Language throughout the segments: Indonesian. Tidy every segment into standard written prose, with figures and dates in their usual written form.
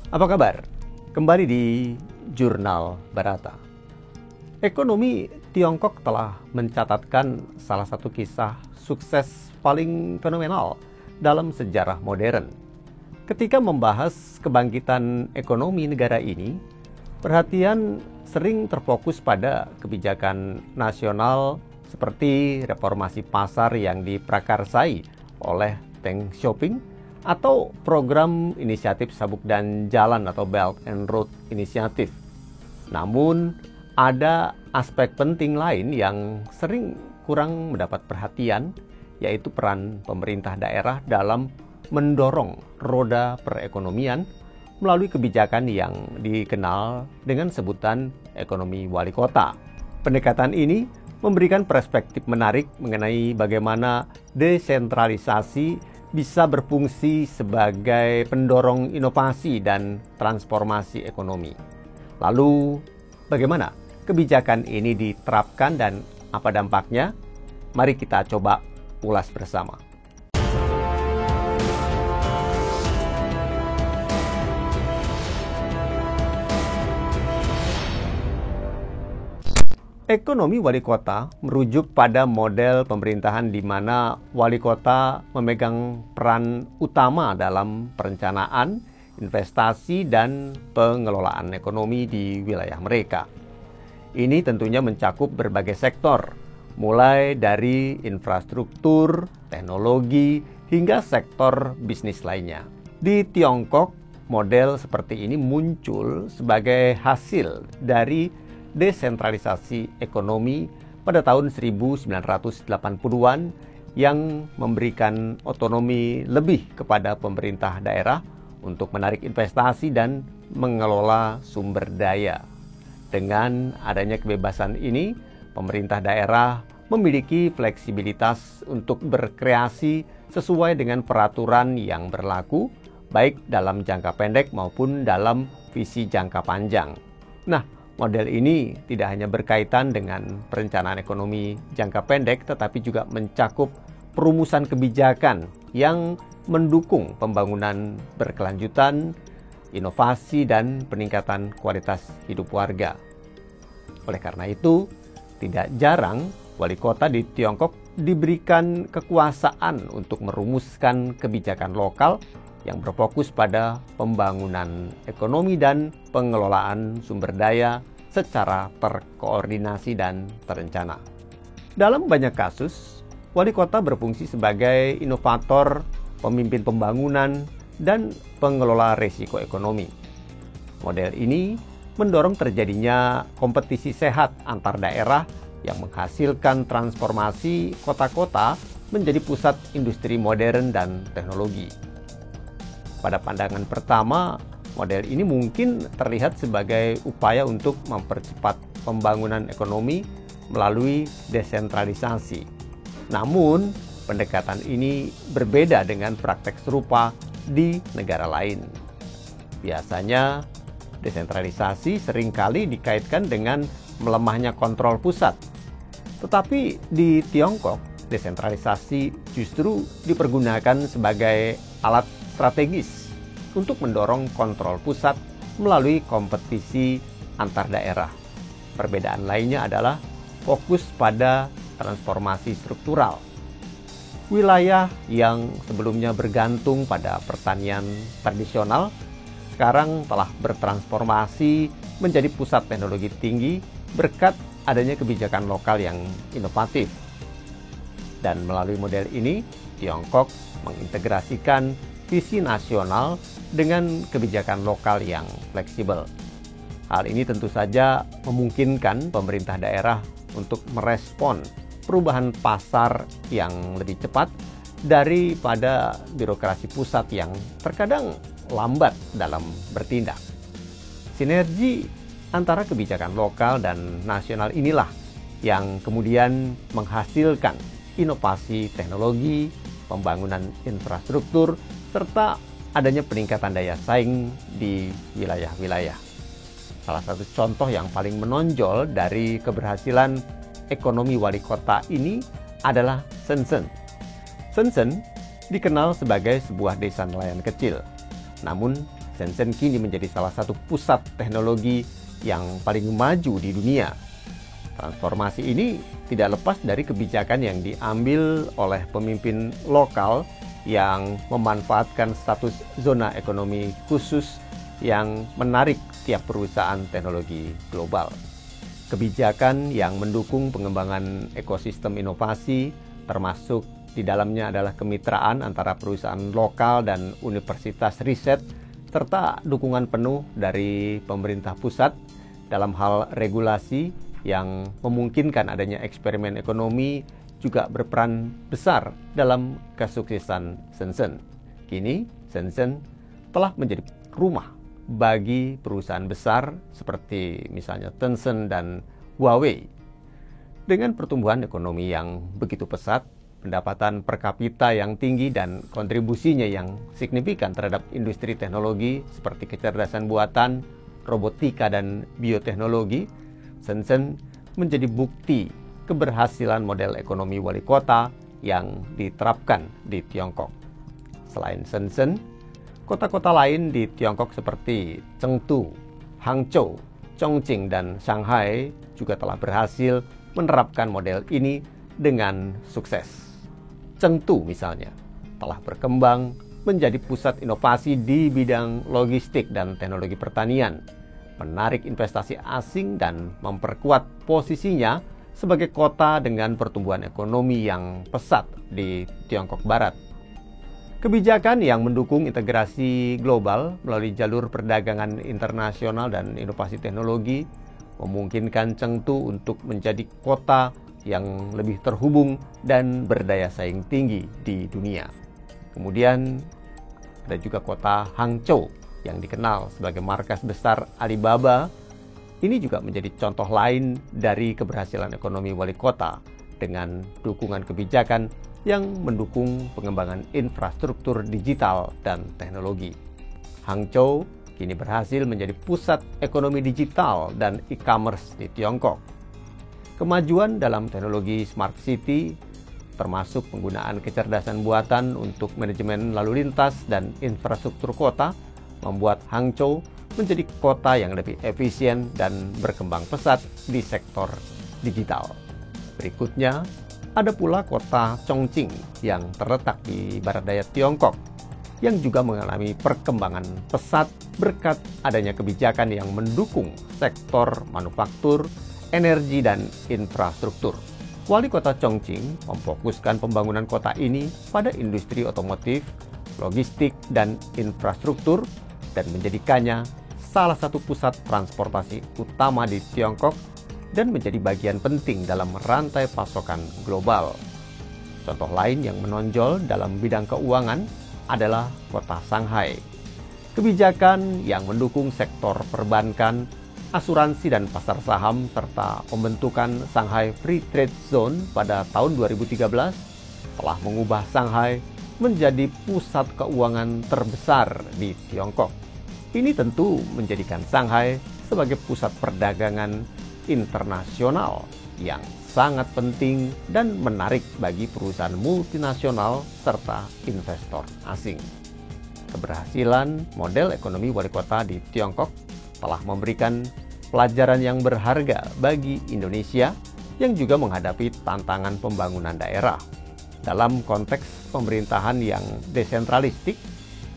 Apa kabar? Kembali di Jurnal Barata. Ekonomi Tiongkok telah mencatatkan salah satu kisah sukses paling fenomenal dalam sejarah modern. Ketika membahas kebangkitan ekonomi negara ini, perhatian sering terfokus pada kebijakan nasional seperti reformasi pasar yang diprakarsai oleh Deng Xiaoping atau program inisiatif sabuk dan jalan atau Belt and Road Initiative. Namun, ada aspek penting lain yang sering kurang mendapat perhatian, yaitu peran pemerintah daerah dalam mendorong roda perekonomian melalui kebijakan yang dikenal dengan sebutan ekonomi wali kota. Pendekatan ini memberikan perspektif menarik mengenai bagaimana desentralisasi bisa berfungsi sebagai pendorong inovasi dan transformasi ekonomi. Lalu, bagaimana kebijakan ini diterapkan dan apa dampaknya? Mari kita coba ulas bersama. Ekonomi wali kota merujuk pada model pemerintahan di mana wali kota memegang peran utama dalam perencanaan, investasi, dan pengelolaan ekonomi di wilayah mereka. Ini tentunya mencakup berbagai sektor, mulai dari infrastruktur, teknologi, hingga sektor bisnis lainnya. Di Tiongkok, model seperti ini muncul sebagai hasil dari desentralisasi ekonomi pada tahun 1980-an yang memberikan otonomi lebih kepada pemerintah daerah untuk menarik investasi dan mengelola sumber daya. Dengan adanya kebebasan ini, pemerintah daerah memiliki fleksibilitas untuk berkreasi sesuai dengan peraturan yang berlaku, baik dalam jangka pendek maupun dalam visi jangka panjang. Nah, model ini tidak hanya berkaitan dengan perencanaan ekonomi jangka pendek, tetapi juga mencakup perumusan kebijakan yang mendukung pembangunan berkelanjutan, inovasi, dan peningkatan kualitas hidup warga. Oleh karena itu, tidak jarang wali kota di Tiongkok diberikan kekuasaan untuk merumuskan kebijakan lokal yang berfokus pada pembangunan ekonomi dan pengelolaan sumber daya secara terkoordinasi dan terencana. Dalam banyak kasus, wali kota berfungsi sebagai inovator, pemimpin pembangunan, dan pengelola risiko ekonomi. Model ini mendorong terjadinya kompetisi sehat antar daerah yang menghasilkan transformasi kota-kota menjadi pusat industri modern dan teknologi. Pada pandangan pertama, model ini mungkin terlihat sebagai upaya untuk mempercepat pembangunan ekonomi melalui desentralisasi. Namun, pendekatan ini berbeda dengan praktek serupa di negara lain. Biasanya, desentralisasi seringkali dikaitkan dengan melemahnya kontrol pusat. Tetapi di Tiongkok, desentralisasi justru dipergunakan sebagai alat strategis untuk mendorong kontrol pusat melalui kompetisi antar daerah. Perbedaan lainnya adalah fokus pada transformasi struktural. Wilayah yang sebelumnya bergantung pada pertanian tradisional sekarang telah bertransformasi menjadi pusat teknologi tinggi berkat adanya kebijakan lokal yang inovatif. Dan melalui model ini, Tiongkok mengintegrasikan visi nasional dengan kebijakan lokal yang fleksibel. Hal ini tentu saja memungkinkan pemerintah daerah untuk merespon perubahan pasar yang lebih cepat daripada birokrasi pusat yang terkadang lambat dalam bertindak. Sinergi antara kebijakan lokal dan nasional inilah yang kemudian menghasilkan inovasi teknologi, pembangunan infrastruktur, serta adanya peningkatan daya saing di wilayah-wilayah. Salah satu contoh yang paling menonjol dari keberhasilan ekonomi wali kota ini adalah Shenzhen. Shenzhen dikenal sebagai sebuah desa nelayan kecil. Namun, Shenzhen kini menjadi salah satu pusat teknologi yang paling maju di dunia. Transformasi ini tidak lepas dari kebijakan yang diambil oleh pemimpin lokal yang memanfaatkan status zona ekonomi khusus yang menarik tiap perusahaan teknologi global. Kebijakan yang mendukung pengembangan ekosistem inovasi, termasuk di dalamnya adalah kemitraan antara perusahaan lokal dan universitas riset, serta dukungan penuh dari pemerintah pusat dalam hal regulasi yang memungkinkan adanya eksperimen ekonomi juga berperan besar dalam kesuksesan Shenzhen. Kini, Shenzhen telah menjadi rumah bagi perusahaan besar seperti misalnya Tencent dan Huawei. Dengan pertumbuhan ekonomi yang begitu pesat, pendapatan per kapita yang tinggi dan kontribusinya yang signifikan terhadap industri teknologi seperti kecerdasan buatan, robotika, dan bioteknologi, Shenzhen menjadi bukti keberhasilan model ekonomi wali kota yang diterapkan di Tiongkok. Selain Shenzhen, kota-kota lain di Tiongkok seperti Chengdu, Hangzhou, Chongqing, dan Shanghai juga telah berhasil menerapkan model ini dengan sukses. Chengdu misalnya telah berkembang menjadi pusat inovasi di bidang logistik dan teknologi pertanian, menarik investasi asing dan memperkuat posisinya sebagai kota dengan pertumbuhan ekonomi yang pesat di Tiongkok Barat. Kebijakan yang mendukung integrasi global melalui jalur perdagangan internasional dan inovasi teknologi memungkinkan Chengdu untuk menjadi kota yang lebih terhubung dan berdaya saing tinggi di dunia. Kemudian ada juga kota Hangzhou yang dikenal sebagai markas besar Alibaba. Ini juga menjadi contoh lain dari keberhasilan ekonomi wali kota dengan dukungan kebijakan yang mendukung pengembangan infrastruktur digital dan teknologi. Hangzhou kini berhasil menjadi pusat ekonomi digital dan e-commerce di Tiongkok. Kemajuan dalam teknologi smart city, termasuk penggunaan kecerdasan buatan untuk manajemen lalu lintas dan infrastruktur kota, membuat Hangzhou menjadi kota yang lebih efisien dan berkembang pesat di sektor digital. Berikutnya, ada pula kota Chongqing yang terletak di barat daya Tiongkok, yang juga mengalami perkembangan pesat berkat adanya kebijakan yang mendukung sektor manufaktur, energi, dan infrastruktur. Wali kota Chongqing memfokuskan pembangunan kota ini pada industri otomotif, logistik, dan infrastruktur, dan menjadikannya salah satu pusat transportasi utama di Tiongkok dan menjadi bagian penting dalam rantai pasokan global. Contoh lain yang menonjol dalam bidang keuangan adalah kota Shanghai. Kebijakan yang mendukung sektor perbankan, asuransi, dan pasar saham, serta pembentukan Shanghai Free Trade Zone pada tahun 2013 telah mengubah Shanghai menjadi pusat keuangan terbesar di Tiongkok. Ini tentu menjadikan Shanghai sebagai pusat perdagangan internasional yang sangat penting dan menarik bagi perusahaan multinasional serta investor asing. Keberhasilan model ekonomi wali kota di Tiongkok telah memberikan pelajaran yang berharga bagi Indonesia yang juga menghadapi tantangan pembangunan daerah. Dalam konteks pemerintahan yang desentralistik,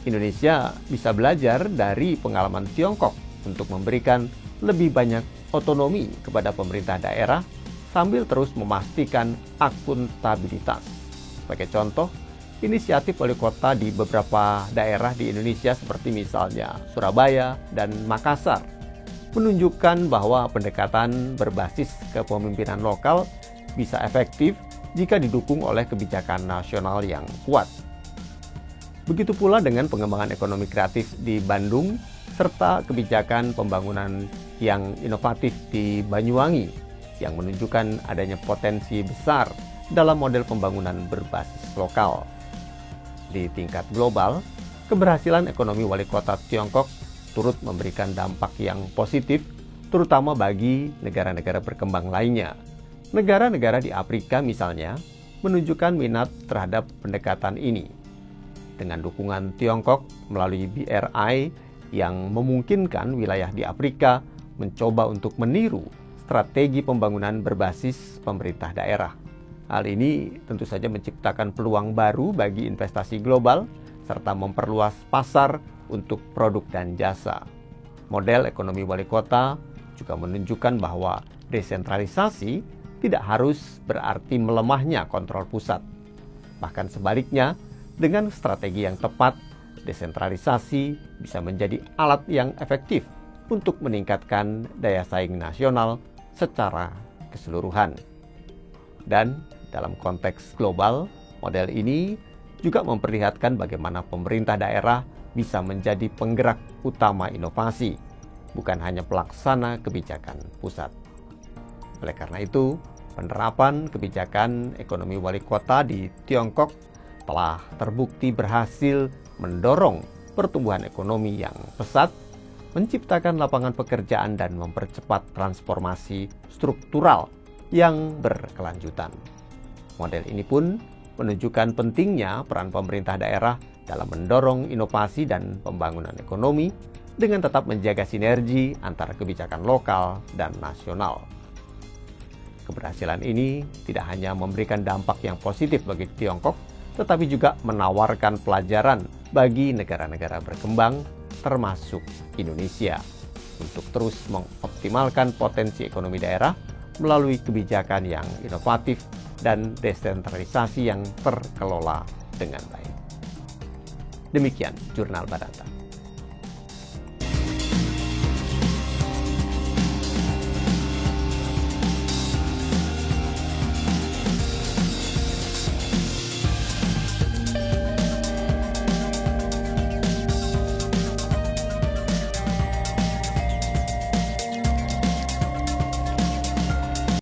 Indonesia bisa belajar dari pengalaman Tiongkok untuk memberikan lebih banyak otonomi kepada pemerintah daerah sambil terus memastikan akuntabilitas. Sebagai contoh, inisiatif wali kota di beberapa daerah di Indonesia seperti misalnya Surabaya dan Makassar menunjukkan bahwa pendekatan berbasis kepemimpinan lokal bisa efektif jika didukung oleh kebijakan nasional yang kuat. Begitu pula dengan pengembangan ekonomi kreatif di Bandung, serta kebijakan pembangunan yang inovatif di Banyuwangi, yang menunjukkan adanya potensi besar dalam model pembangunan berbasis lokal. Di tingkat global, keberhasilan ekonomi wali kota Tiongkok turut memberikan dampak yang positif, terutama bagi negara-negara berkembang lainnya. Negara-negara di Afrika misalnya, menunjukkan minat terhadap pendekatan ini. Dengan dukungan Tiongkok melalui BRI yang memungkinkan wilayah di Afrika mencoba untuk meniru strategi pembangunan berbasis pemerintah daerah. Hal ini tentu saja menciptakan peluang baru bagi investasi global serta memperluas pasar untuk produk dan jasa. Model ekonomi wali kota juga menunjukkan bahwa desentralisasi tidak harus berarti melemahnya kontrol pusat. Bahkan sebaliknya, dengan strategi yang tepat, desentralisasi bisa menjadi alat yang efektif untuk meningkatkan daya saing nasional secara keseluruhan. Dan dalam konteks global, model ini juga memperlihatkan bagaimana pemerintah daerah bisa menjadi penggerak utama inovasi, bukan hanya pelaksana kebijakan pusat. Oleh karena itu, penerapan kebijakan ekonomi wali kota di Tiongkok telah terbukti berhasil mendorong pertumbuhan ekonomi yang pesat, menciptakan lapangan pekerjaan dan mempercepat transformasi struktural yang berkelanjutan. Model ini pun menunjukkan pentingnya peran pemerintah daerah dalam mendorong inovasi dan pembangunan ekonomi dengan tetap menjaga sinergi antara kebijakan lokal dan nasional. Keberhasilan ini tidak hanya memberikan dampak yang positif bagi Tiongkok, tetapi juga menawarkan pelajaran bagi negara-negara berkembang, termasuk Indonesia, untuk terus mengoptimalkan potensi ekonomi daerah melalui kebijakan yang inovatif dan desentralisasi yang terkelola dengan baik. Demikian Jurnal Badanta.